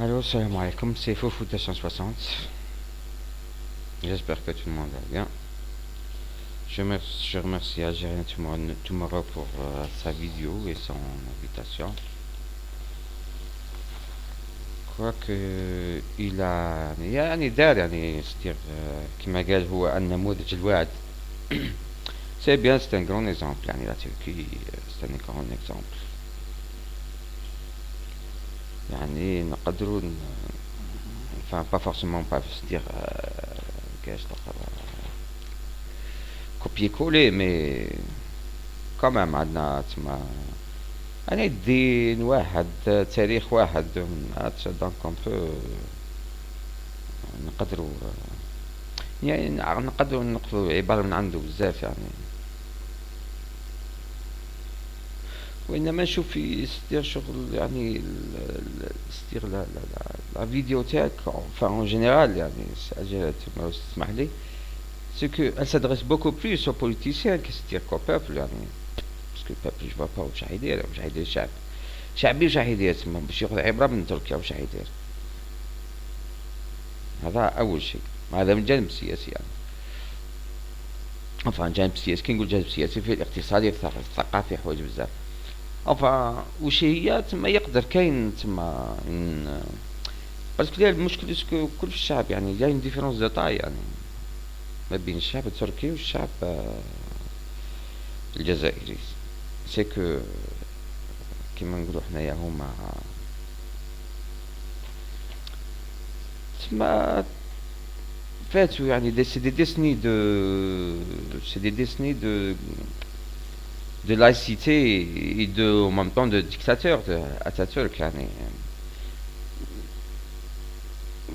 Allô, salam alaikum, c'est Fofou 260. J'espère que tout le monde va bien. Je remercie Algérien Tomorrow pour sa vidéo et son invitation. Quoique il a يعني دار يعني ستير كما قال هو النموذج الواعد. C'est bien, c'est un grand exemple يعني la Turquie c'est un grand exemple. يعني نقدروا enfin pas forcément pas se dire كاش copier-coller mais quand même عندنا تما يعني الدين واحد تاريخ واحد دونك اون بو نقدروا يعني نقدروا نقولوا عبارة من عنده بزاف يعني وإنما نشوف في ستير شغل يعني ستير لا فيديو تاعك enfin en général يعني أجل تسمح لي c'est que elle s'adresse beaucoup plus aux politiciens que c'est-à-dire qu'au peuple يعني parce que le peuple je vois pas واش حيدير الشعب شعبي واش حيدير تما باش ياخذ عبرة من تركيا واش حيدير هذا أول شيء هذا من جانب سياسي يعني enfin جانب سياسي كي نقول جانب سياسي في الاقتصادي الثقافي حوايج بزاف enfin وش هي تما يقدر كاين تما باسكو المشكل اسكو كل الشعب يعني جاي ديفيرونس دو تاي يعني ما بين الشعب التركي والشعب الجزائري سي كو كيما نقولوا حنايا هما تما فاتوا يعني سي دي ديسني دو سي دي ديسني de laïcité et en même temps de dictateur de Atatürk يعني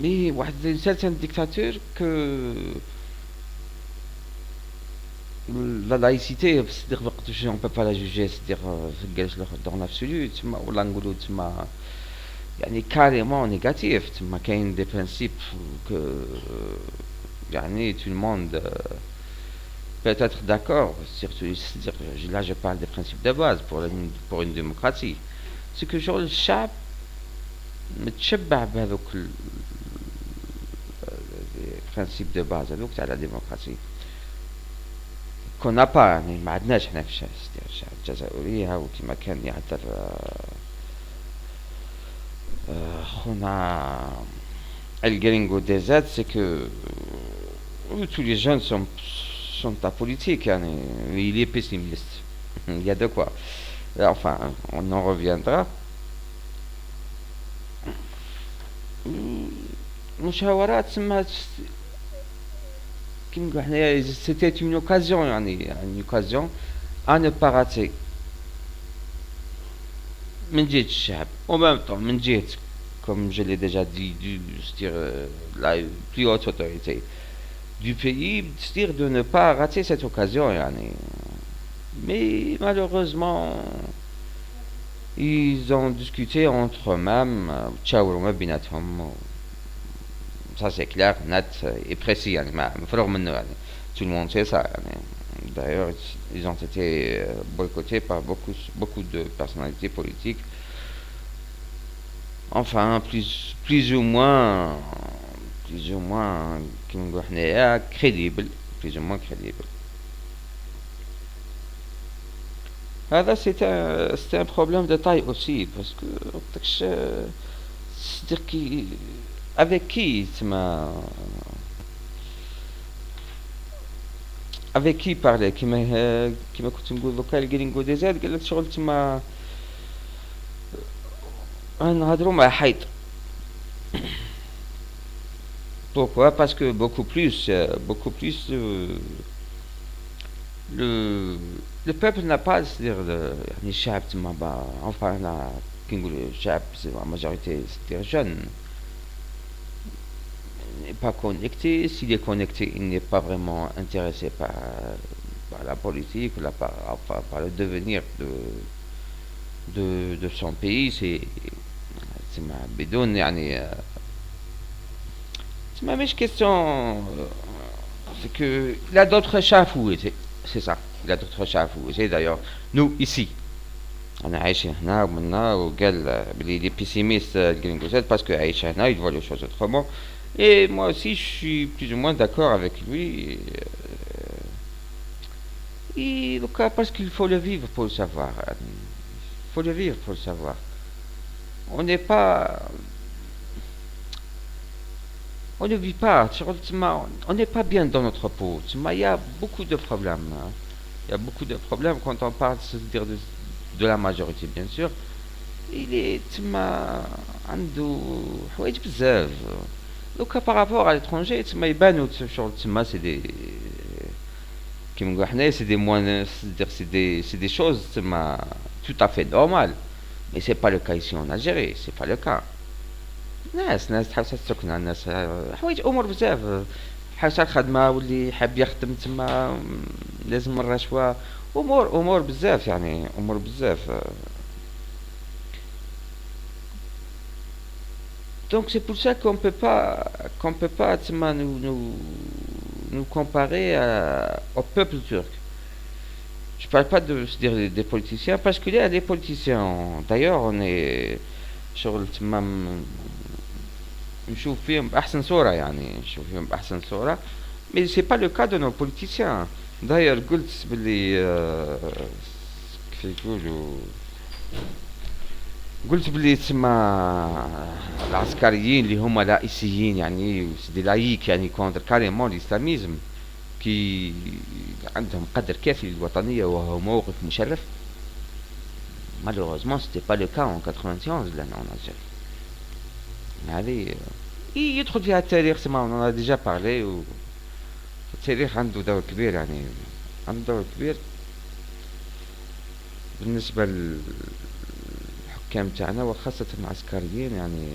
mais واحد certain dictateur que la laïcité c'est-à-dire on peut pas la juger c'est-à-dire dans l'absolu تما ولا نقولوا تما يعني carrément négatif تما كاين des principes que يعني tout le monde peut être d'accord, c'est-à-dire, là je parle des principes de base pour une démocratie. C'est que genre le chap متشبع بهذوك les principes de base هذوك تاع la démocratie qu'on n'a pas يعني ما عندناش حنا في الشعب الجزائري هاو كيما كان يعتر خونا الجرينغو دي زاد c'est que tous les jeunes sont ta politique, il est pessimiste. Il y a de quoi. Enfin, on en reviendra. مشاورات تسمى كيما نقولوا حنايا c'était une occasion يعني une occasion à ne pas rater من جهة الشعب en même temps من جهة comme je l'ai déjà dit c'est-à-dire la plus haute autorité du pays, c'est-à-dire de ne pas rater cette occasion. Yani. Mais malheureusement, ils ont discuté entre eux-mêmes, ça c'est clair, net et précis. Yani. Tout le monde sait ça. Yani. D'ailleurs, ils ont été boycottés par beaucoup de personnalités politiques. Enfin, plus ou moins crédible plus ou moins crédible هذا c'est un problème de taille aussi parce que c'est-à-dire qui avec qui avec qui parler كيما كنت نقول دوكا الجرينغو دي زاد قال لك شغل تما نهضروا مع حيط Pourquoi? Parce que beaucoup plus le peuple n'a pas, c'est-à-dire يعني الشعب تما enfin كي نقولوا الشعب c'est la majorité c'est-à-dire jeune n'est pas connecté. S'il est connecté, il n'est pas vraiment intéressé par la politique ou par le devenir de son pays. C'est بدون يعني c'est ma même question. C'est que il a d'autres chats à fouetter. C'est ça. Il a d'autres chats à fouetter. D'ailleurs, nous, ici. انا عايش هنا ومنا وقال بلي لي بيسيميست الجرينجوزات باسكو عايش هنا il voit les choses autrement et moi aussi je suis plus ou moins d'accord avec lui et donc parce qu'il faut le vivre pour le savoir il faut le vivre pour le savoir on n'est pas on ne vit pas on n'est pas bien dans notre peau il y a beaucoup de problèmes hein. Il y a beaucoup de problèmes quand on parle c'est-à-dire de la majorité bien sûr il est تما عنده حوايج بزاف دوكا بارابور على l'étranger تما يبانو شغل تما سي دي كيما نقولو حنايا سي دي موان سي دي choses تما tout à fait normal mais c'est pas le cas ici en Algérie c'est pas le cas ناس تحوس السكنة الناس حوايج امور بزاف حوس الخدمة واللي حاب يخدم تما لازم الرشوة امور بزاف يعني امور بزاف donc c'est pour ça qu'on peut pas nous comparer au peuple turc. Je parle pas de dire des politiciens parce qu'il y a des politiciens. D'ailleurs on est شغل تما نشوف فيهم بأحسن صورة يعني نشوف فيهم بأحسن صورة mais c'est pas le cas de nos politiciens. D'ailleurs قلت باللي كيف يقولوا قلت بلي تسمى العسكريين اللي هما لائسيين يعني دي لايك يعني كونتر كاريمون الاسلاميزم كي عندهم قدر كافي للوطنية وهو موقف مشرف malheureusement c'était pas le cas en 91 لأن en Algérie هذه يدخل فيها التاريخ تسمى on en a déjà parlé التاريخ عنده دور كبير يعني عنده دور كبير بالنسبة الحكام تاعنا وخاصة العسكريين يعني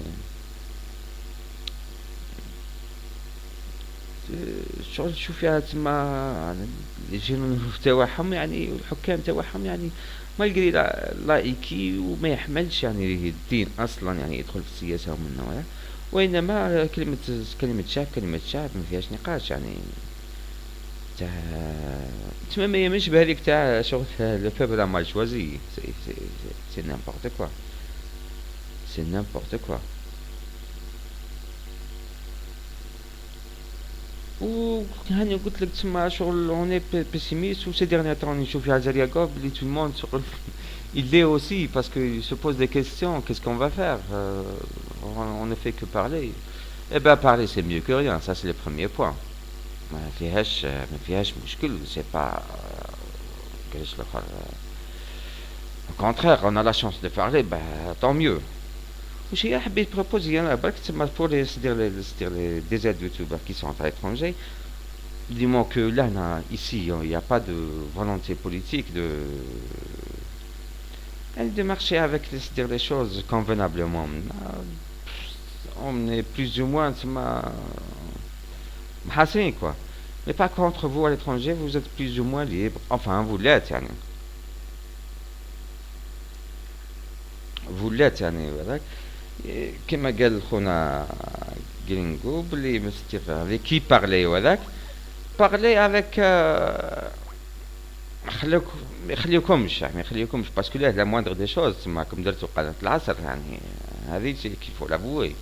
شغل تشوف فيها تما الجنون تاعهم يعني والحكام تاعهم يعني مالغري لايكي وما يحملش يعني الدين اصلا يعني يدخل في السياسة ومن نوعها وانما كلمة شعب ما فيهاش نقاش يعني تاع تما ما يمش بهذيك تاع شغل لو بوبل لا مال شوازي سي نيمبورت كوا سي نيمبورت كوا وهاني قلت لك تسمى شغل اوني بيسيميست و سي ديرني طون نشوف في الجزائر بلي تو الموند شغل il l'est aussi parce qu'il se pose des questions qu'est-ce qu'on va faire on ne fait que parler eh ben parler c'est mieux que rien ça c'est le premier point ما فيهاش مشكل c'est pas كيفاش الاخر au contraire on a la chance de parler bah tant mieux وش هي حبيت بروبوزي انا برك تسمى pour des aides youtubeurs qui sont à l'étranger dis-moi que là ici il n'y a pas de volonté politique de marcher avec les choses convenablement on est plus ou moins تسمى محاسنين quoi mais par contre vous à l'étranger vous êtes plus ou moins libre enfin vous l'êtes يعني vous l'êtes يعني هذاك كما قال خونا جرينجو بلي مستير avec qui parler وهذاك parler avec ما يخليكمش باسكو لا موindre des choses تسمى كم درتو قناة العصر يعني هذه qu'il faut l'avouer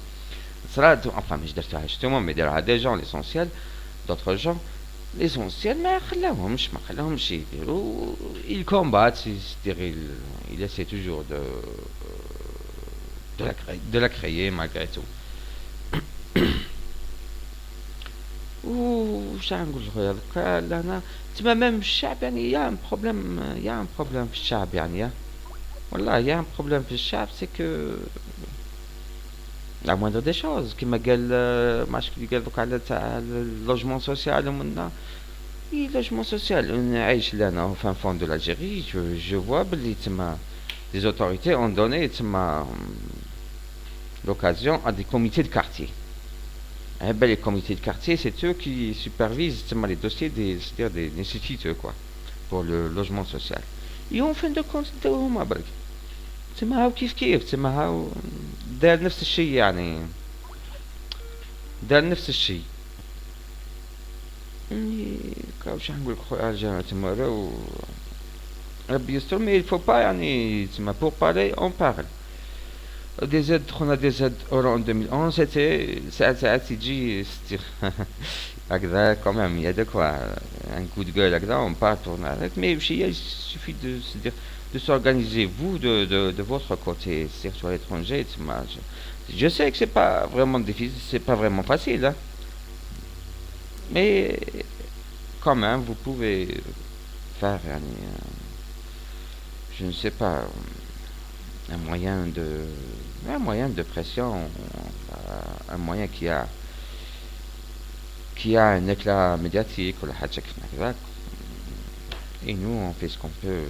صرات enfin مش درتها justement mais دارها des gens l'essentiel d'autres gens l'essentiel ما خلاهمش يديروا ils combattent c'est-à-dire il essaie toujours de la créer malgré tout وش نقول خويا دوكا لهنا تما ميم الشعب يعني يا ان بروبليم في الشعب يعني والله يا ان بروبليم في الشعب سي كو لا moindre des choses كما قال ماش قال دوك على تاع اللوجمون سوسيال ومنا لوجمون سوسيال نعيش لنا في فون دو l'Algérie je vois بلي تما les autorités ont donné تما l'occasion à des comités de quartier les comités de quartier c'est eux qui supervisent تما les dossiers c'est-à-dire des nécessiteux quoi pour le logement social et en fin de compte هما برك تما هاو كيف تما هاو دار نفس الشيء يعني كاوش نقول خويا الجامعة تما راهو ربي يستر. mais il faut pas يعني تسمى pour parler on parle. Des aides, on a des aides euro en 2011, c'était ساعات يجي ستير هكذا quand même, il y a de quoi. Un coup de gueule هكذا, on part tourner avec, mais il suffit de se dire, de s'organiser vous de votre côté, c'est-à-dire sur l'étranger. Je sais que c'est pas vraiment difficile, c'est pas vraiment facile, hein, mais quand même vous pouvez faire يعني, je ne sais pas, un moyen de un moyen de pression, un moyen qui a un éclat médiatique ولا حاجة كيف هكذاك. Et nous on fait ce qu'on peut.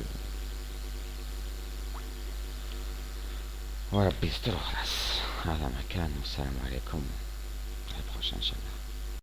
وربي يستر خلاص. هذا مكان، والسلام عليكم، على البروchain إن شاء الله.